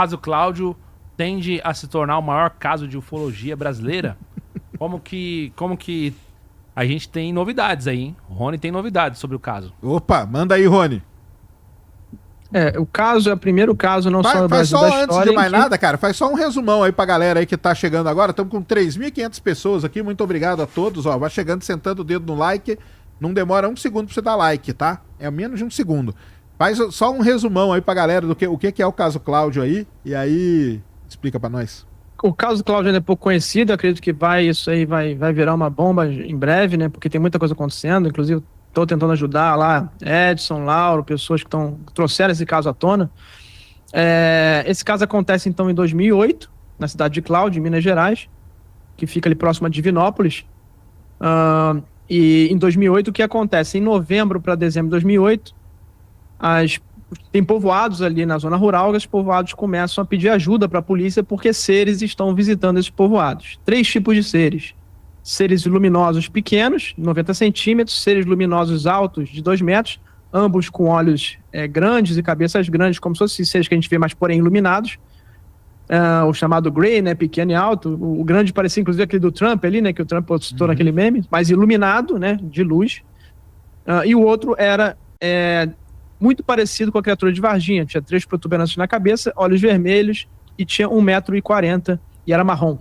caso Cláudio tende a se tornar o maior caso de ufologia brasileira? Como que a gente tem novidades aí, hein? O Rony tem novidades sobre o caso. Opa, manda aí, Rony. O caso é o primeiro caso, não só no Faz Brasil só, da antes história. de mais nada, cara, faz só um resumão aí pra galera aí que tá chegando agora. Estamos com 3.500 pessoas aqui, muito obrigado a todos. Ó, vai chegando, sentando o dedo no like. Não demora um segundo pra você dar like, tá? É menos de um segundo. Faz só um resumão aí pra galera do o que é o caso Cláudio aí, e aí explica pra nós. O caso Cláudio ainda é pouco conhecido, eu acredito que isso aí vai virar uma bomba em breve, né? Porque tem muita coisa acontecendo, inclusive estou tentando ajudar lá, Edson, Lauro, pessoas que trouxeram esse caso à tona. Esse caso acontece então em 2008, na cidade de Cláudio, em Minas Gerais, que fica ali próximo a Divinópolis. E em 2008 o que acontece? Em novembro para dezembro de 2008, tem povoados ali na zona rural, e os povoados começam a pedir ajuda para a polícia porque seres estão visitando esses povoados. 3 tipos de seres. Seres luminosos pequenos, 90 centímetros, seres luminosos altos de 2 metros, ambos com olhos grandes e cabeças grandes, como se fossem seres que a gente vê, mas porém iluminados. O chamado Grey, né, pequeno e alto. O grande parecia inclusive aquele do Trump ali, né, que o Trump citou naquele meme, mas iluminado, né, de luz. E o outro era muito parecido com a criatura de Varginha, tinha 3 protuberâncias na cabeça, olhos vermelhos e tinha 1,40 m e era marrom.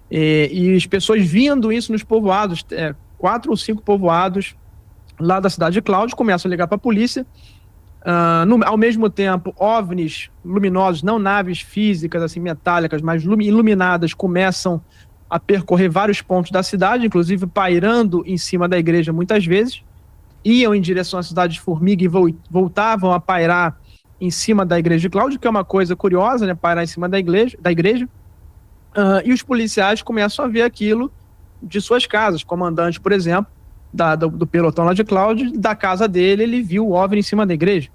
E as pessoas vendo isso nos povoados, 4 ou 5 povoados lá da cidade de Cláudio, começam a ligar para a polícia. Ao mesmo tempo, OVNIs luminosos, não naves físicas, assim, metálicas, mas iluminadas, começam a percorrer vários pontos da cidade, inclusive pairando em cima da igreja muitas vezes. Iam em direção à cidade de Formiga e voltavam a pairar em cima da igreja de Cláudio, que é uma coisa curiosa, né? Pairar em cima da igreja. E os policiais começam a ver aquilo de suas casas. O comandante, por exemplo, do pelotão lá de Cláudio, da casa dele, ele viu o OVNI em cima da igreja.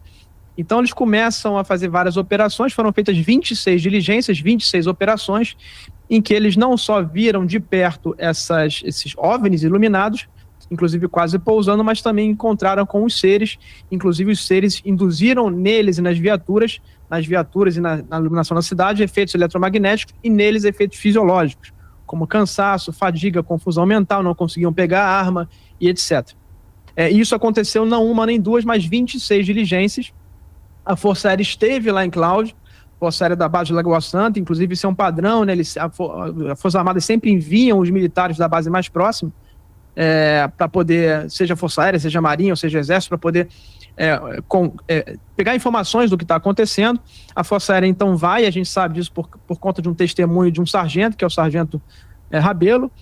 Então eles começam a fazer várias operações, foram feitas 26 diligências, 26 operações, em que eles não só viram de perto esses OVNIs iluminados, inclusive quase pousando, mas também encontraram com os seres, inclusive os seres induziram neles e nas viaturas e na iluminação da cidade, efeitos eletromagnéticos e neles efeitos fisiológicos, como cansaço, fadiga, confusão mental, não conseguiam pegar a arma e etc. Isso aconteceu não uma nem duas, mas 26 diligências. A Força Aérea esteve lá em Cláudio, a Força Aérea da base de Lagoa Santa, inclusive isso é um padrão, né? A Força Armada sempre enviam os militares da base mais próxima, para poder, seja Força Aérea, seja Marinha, ou seja Exército, para poder pegar informações do que está acontecendo. A Força Aérea então vai, a gente sabe disso por conta de um testemunho de um sargento, que é o sargento Rabelo.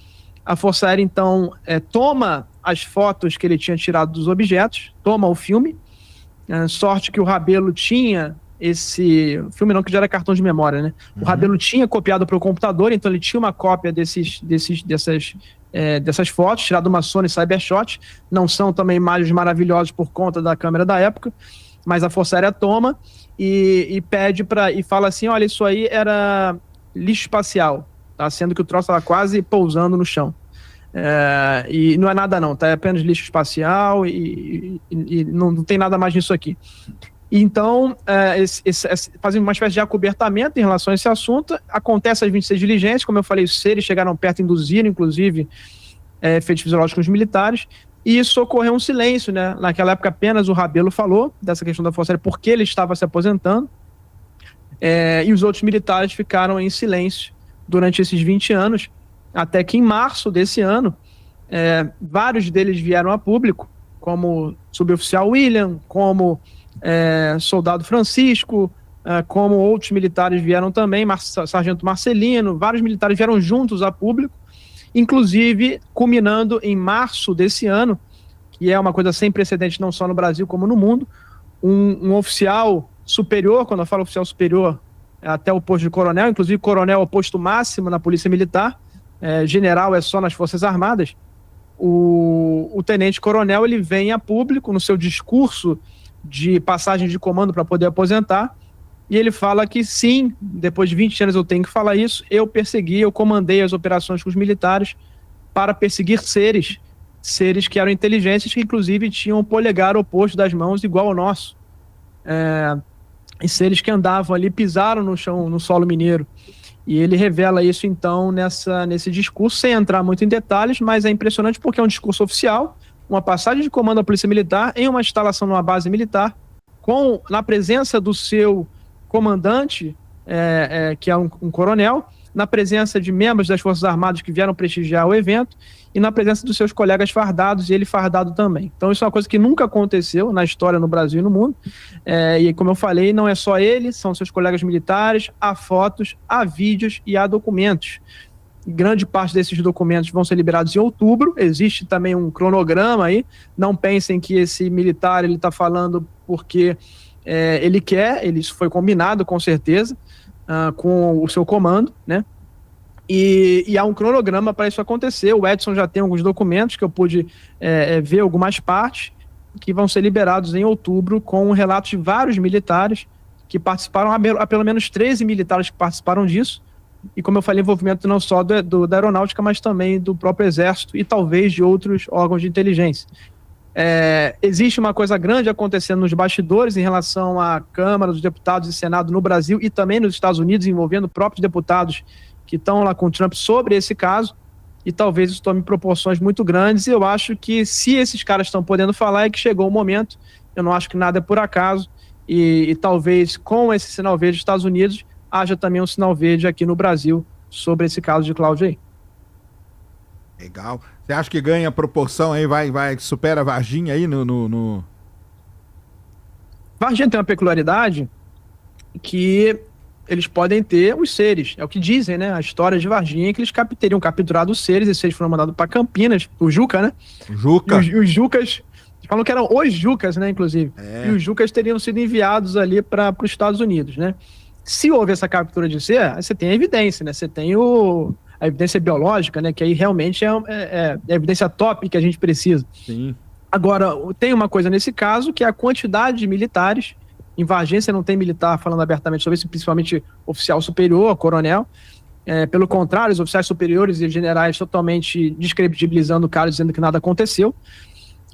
A Força Aérea então toma as fotos que ele tinha tirado dos objetos, toma o filme, sorte que o Rabelo tinha esse filme, não, que já era cartão de memória, né? O Rabelo tinha copiado para o computador, então ele tinha uma cópia dessas fotos, tirado de uma Sony Cybershot. Não são também imagens maravilhosas por conta da câmera da época, mas a Força Aérea toma e pede e fala assim: olha, isso aí era lixo espacial, tá? Sendo que o troço estava quase pousando no chão. E não é nada não, tá? É apenas lixo espacial e não tem nada mais nisso aqui. Então, fazem uma espécie de acobertamento em relação a esse assunto. Acontece as 26 diligências, como eu falei, os seres chegaram perto, induziram, inclusive, efeitos fisiológicos militares, e isso ocorreu um silêncio, né? Naquela época apenas o Rabelo falou dessa questão da Força Aérea, porque ele estava se aposentando, e os outros militares ficaram em silêncio durante esses 20 anos, até que em março desse ano, vários deles vieram a público, como suboficial William, como soldado Francisco, como outros militares vieram também, sargento Marcelino, vários militares vieram juntos a público, inclusive culminando em março desse ano, que é uma coisa sem precedente não só no Brasil como no mundo, um oficial superior, quando eu falo oficial superior, até o posto de coronel, inclusive coronel é o posto máximo na Polícia Militar, general é só nas Forças Armadas, o tenente-coronel ele vem a público no seu discurso de passagem de comando para poder aposentar, e ele fala que sim, depois de 20 anos eu tenho que falar isso, eu comandei as operações com os militares para perseguir seres que eram inteligentes, que inclusive tinham o polegar oposto das mãos igual ao nosso. e seres que andavam ali pisaram no chão, no solo mineiro. E ele revela isso, então, nesse discurso, sem entrar muito em detalhes, mas é impressionante porque é um discurso oficial, uma passagem de comando da Polícia Militar em uma instalação numa base militar, na presença do seu comandante, que é um coronel, na presença de membros das Forças Armadas que vieram prestigiar o evento e na presença dos seus colegas fardados e ele fardado também. Então isso é uma coisa que nunca aconteceu na história no Brasil e no mundo. E como eu falei, não é só ele, são seus colegas militares, há fotos, há vídeos e há documentos. E grande parte desses documentos vão ser liberados em outubro. Existe também um cronograma aí. Não pensem que esse militar ele está falando porque ele quer, isso foi combinado com certeza, com o seu comando, né? E há um cronograma para isso acontecer. O Edson já tem alguns documentos que eu pude ver algumas partes que vão ser liberados em outubro com relatos de vários militares que participaram, há pelo menos 13 militares que participaram disso, e como eu falei, envolvimento não só da aeronáutica, mas também do próprio exército e talvez de outros órgãos de inteligência. Existe uma coisa grande acontecendo nos bastidores em relação à Câmara dos Deputados e Senado no Brasil e também nos Estados Unidos, envolvendo próprios deputados que estão lá com o Trump sobre esse caso, e talvez isso tome proporções muito grandes. E eu acho que se esses caras estão podendo falar é que chegou o momento. Eu não acho que nada é por acaso, e talvez com esse sinal verde dos Estados Unidos haja também um sinal verde aqui no Brasil sobre esse caso de Cláudio aí. Legal. Você acha que ganha proporção aí, supera a Varginha aí no... Varginha tem uma peculiaridade que eles podem ter os seres, é o que dizem, né? A história de Varginha é que eles teriam capturado os seres, esses seres foram mandados para Campinas, o Juca, né? Juca. E os Jucas, falam que eram os Jucas, né, inclusive. E os Jucas teriam sido enviados ali para os Estados Unidos, né? Se houve essa captura de ser, aí você tem a evidência, né? Você tem a evidência biológica, né? Que aí realmente é a evidência top que a gente precisa. Sim. Agora, tem uma coisa nesse caso, que é a quantidade de militares. Em Varginha você não tem militar falando abertamente sobre isso, principalmente oficial superior, coronel. Pelo contrário, os oficiais superiores e generais totalmente descredibilizando o cara, dizendo que nada aconteceu.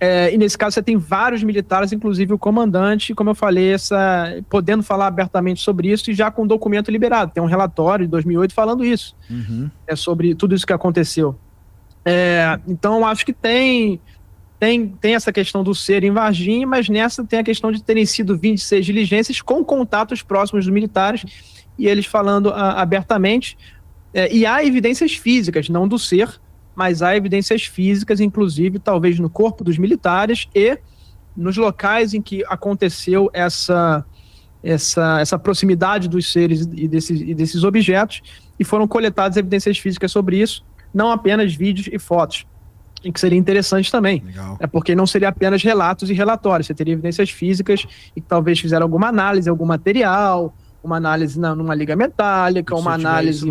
E nesse caso você tem vários militares, inclusive o comandante, como eu falei, podendo falar abertamente sobre isso e já com o documento liberado. Tem um relatório de 2008 falando isso, sobre tudo isso que aconteceu. Então acho que tem essa questão do ser em Varginha, mas nessa tem a questão de terem sido 26 diligências com contatos próximos dos militares e eles falando abertamente. E há evidências físicas, não do ser, mas há evidências físicas, inclusive, talvez no corpo dos militares e nos locais em que aconteceu essa proximidade dos seres e desses objetos, e foram coletadas evidências físicas sobre isso, não apenas vídeos e fotos, e que seria interessante também. Legal. Porque não seria apenas relatos e relatórios, você teria evidências físicas e que talvez fizeram alguma análise, algum material, uma análise numa liga metálica, uma análise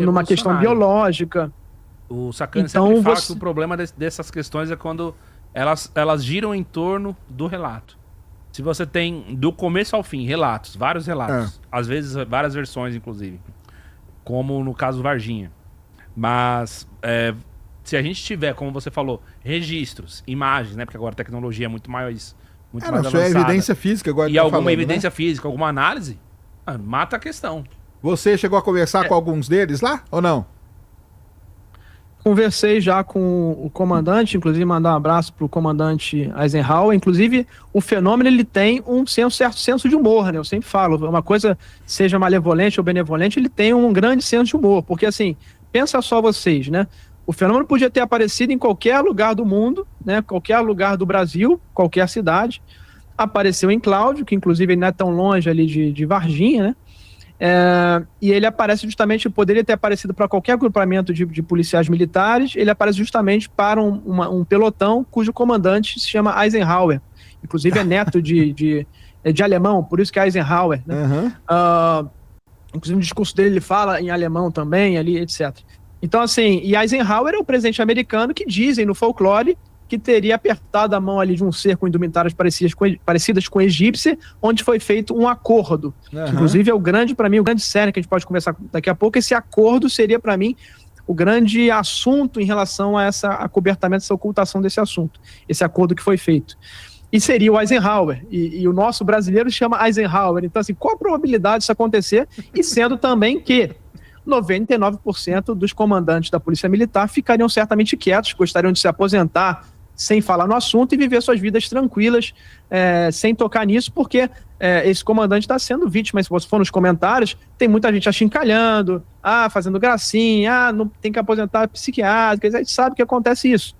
numa questão biológica. O Sacani sempre fala que o problema dessas questões é quando elas giram em torno do relato. Se você tem, do começo ao fim, relatos, vários relatos, às vezes várias versões, inclusive, como no caso do Varginha. Mas se a gente tiver, como você falou, registros, imagens, né? Porque agora a tecnologia é muito mais avançada. É evidência física agora. E alguma evidência física, alguma análise, mata a questão. Você chegou a conversar com alguns deles lá, ou não? Conversei já com o comandante, inclusive mandar um abraço pro comandante Eisenhower. Inclusive, o fenômeno ele tem um certo senso de humor, né? Eu sempre falo, uma coisa seja malevolente ou benevolente, ele tem um grande senso de humor, porque assim, pensa só vocês, né? O fenômeno podia ter aparecido em qualquer lugar do mundo, né? Qualquer lugar do Brasil, qualquer cidade. Apareceu em Cláudio, que inclusive ele não é tão longe ali de Varginha, né? E ele aparece justamente, poderia ter aparecido para qualquer agrupamento de policiais militares, ele aparece justamente para um pelotão cujo comandante se chama Eisenhower, inclusive é neto de alemão, por isso que é Eisenhower, né? Inclusive no discurso dele ele fala em alemão também, ali, etc. Então assim, e Eisenhower é o presidente americano que dizem no folclore que teria apertado a mão ali de um ser com indumentárias parecidas com egípcia, onde foi feito um acordo. Inclusive é para mim, o grande sério que a gente pode conversar daqui a pouco, esse acordo seria para mim o grande assunto em relação a acobertamento, essa ocultação desse assunto, esse acordo que foi feito. e seria o Eisenhower, e o nosso brasileiro chama Eisenhower. Então, assim, qual a probabilidade disso acontecer? E sendo também que 99% dos comandantes da Polícia Militar ficariam certamente quietos, gostariam de se aposentar sem falar no assunto e viver suas vidas tranquilas, sem tocar nisso, porque esse comandante está sendo vítima. Se você for nos comentários, tem muita gente achincalhando, fazendo gracinha, não tem que aposentar psiquiátrico, a gente sabe que acontece isso.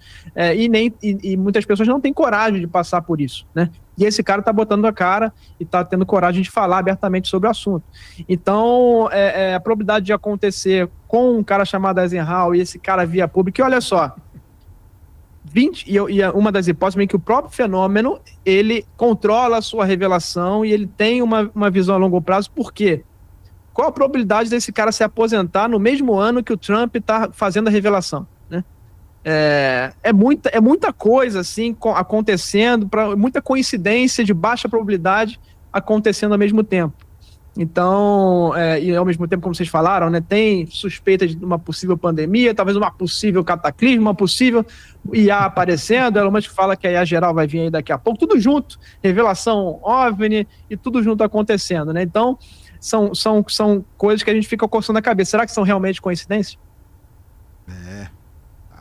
E muitas pessoas não têm coragem de passar por isso, né? E esse cara está botando a cara e está tendo coragem de falar abertamente sobre o assunto. Então, a probabilidade de acontecer com um cara chamado Eisenhower e esse cara via público, e olha só, uma das hipóteses é que o próprio fenômeno, ele controla a sua revelação e ele tem uma visão a longo prazo. Por quê? Qual a probabilidade desse cara se aposentar no mesmo ano que o Trump está fazendo a revelação, né? É muita coisa assim acontecendo, muita coincidência de baixa probabilidade acontecendo ao mesmo tempo. Então, e ao mesmo tempo, como vocês falaram, né, tem suspeita de uma possível pandemia, talvez uma possível cataclismo, uma possível IA aparecendo. Elon Musk fala que a IA geral vai vir aí daqui a pouco, tudo junto, revelação OVNI e tudo junto acontecendo, né? Então, são coisas que a gente fica coçando a cabeça. Será que são realmente coincidências?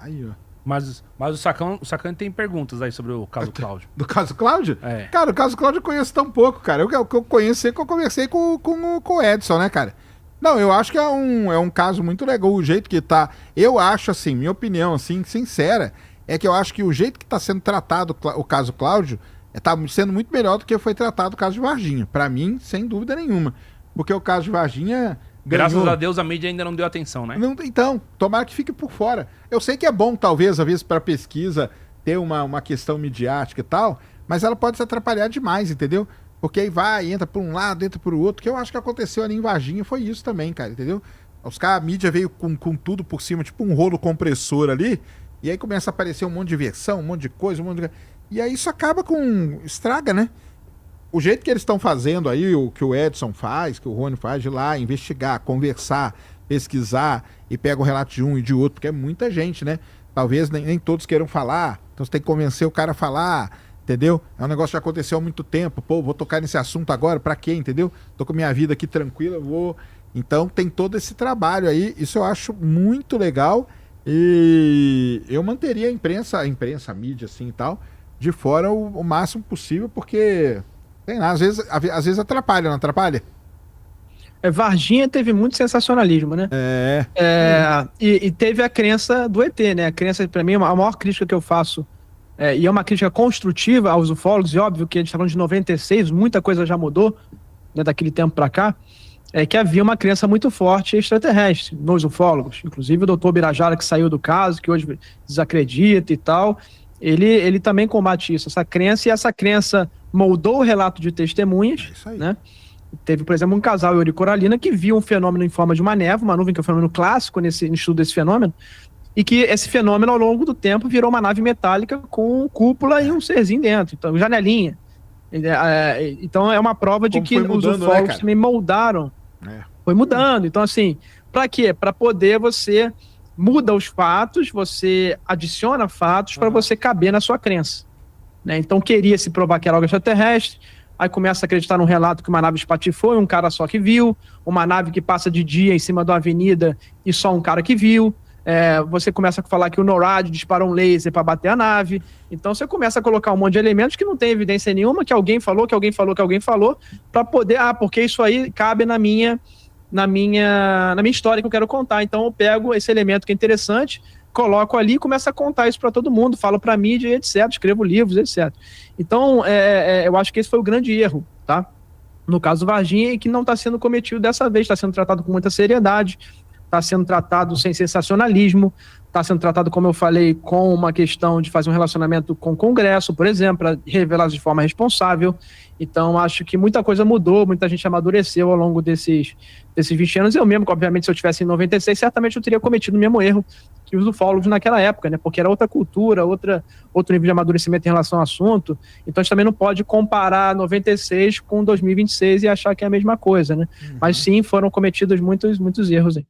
Aí, ó. Mas o Sacani tem perguntas aí sobre o caso Cláudio. Do caso Cláudio? Cara, o caso Cláudio eu conheço tão pouco, cara. O que eu conheço é que eu conversei com o Edson, né, cara? Não, eu acho que é um caso muito legal. O jeito que tá... Eu acho, assim, minha opinião, assim, sincera, é que eu acho que o jeito que tá sendo tratado o caso Cláudio tá sendo muito melhor do que foi tratado o caso de Varginha. Pra mim, sem dúvida nenhuma. Porque o caso de Varginha... Graças a Deus a mídia ainda não deu atenção, né? Então, tomara que fique por fora. Eu sei que é bom, talvez, às vezes, para pesquisa ter uma questão midiática e tal, mas ela pode se atrapalhar demais, entendeu? Porque aí entra por um lado, entra por outro, que eu acho que aconteceu ali em Varginha, foi isso também, cara, entendeu? A mídia veio com tudo por cima, tipo um rolo compressor ali, e aí começa a aparecer um monte de versão, um monte de coisa, E aí isso acaba estraga, né? O jeito que eles estão fazendo aí, o que o Edson faz, que o Rony faz, de ir lá investigar, conversar, pesquisar, e pega o relato de um e de outro, porque é muita gente, né? Talvez nem todos queiram falar, então você tem que convencer o cara a falar, entendeu? É um negócio que já aconteceu há muito tempo, vou tocar nesse assunto agora, pra quê, entendeu? Tô com minha vida aqui tranquila, vou... Então tem todo esse trabalho aí, isso eu acho muito legal, e eu manteria a imprensa, a mídia assim e tal, de fora o máximo possível, porque... Tem lá, às vezes atrapalha, não atrapalha? Varginha teve muito sensacionalismo, né? E teve a crença do ET, né? A crença, pra mim, a maior crítica que eu faço, e é uma crítica construtiva aos ufólogos, e óbvio que a gente tá falando de 96, muita coisa já mudou, né, daquele tempo pra cá, é que havia uma crença muito forte extraterrestre nos ufólogos. Inclusive o doutor Birajara, que saiu do caso, que hoje desacredita e tal, ele também combate isso, essa crença, e essa crença moldou o relato de testemunhas, né? Teve, por exemplo, um casal, Euri e Coralina, que viu um fenômeno em forma de uma névoa, uma nuvem, que é um fenômeno clássico no estudo desse fenômeno, e que esse fenômeno, ao longo do tempo, virou uma nave metálica com cúpula e um serzinho dentro, então, janelinha. Então, é uma prova de que os ufólogos também moldaram. Foi mudando. Então, assim, para quê? Para poder você muda os fatos, você adiciona fatos para você caber na sua crença, né? Então queria se provar que era algo extraterrestre, aí começa a acreditar num relato que uma nave espatifou e um cara só que viu, uma nave que passa de dia em cima de uma avenida e só um cara que viu, você começa a falar que o NORAD disparou um laser para bater a nave, então você começa a colocar um monte de elementos que não tem evidência nenhuma, que alguém falou, para poder, porque isso aí cabe na minha história que eu quero contar. Então eu pego esse elemento que é interessante, coloco ali e começo a contar isso para todo mundo, falo para mídia, etc, escrevo livros, etc. Então eu acho que esse foi o grande erro, tá? No caso do Varginha, e que não está sendo cometido dessa vez, está sendo tratado com muita seriedade, está sendo tratado sem sensacionalismo, está sendo tratado, como eu falei, com uma questão de fazer um relacionamento com o Congresso, por exemplo, para revelar de forma responsável. Então, acho que muita coisa mudou, muita gente amadureceu ao longo desses 20 anos. Eu mesmo, obviamente, se eu tivesse em 96, certamente eu teria cometido o mesmo erro que os ufólogos naquela época, né? Porque era outra cultura, outro nível de amadurecimento em relação ao assunto. Então, a gente também não pode comparar 96 com 2026 e achar que é a mesma coisa, né? Mas sim, foram cometidos muitos erros aí.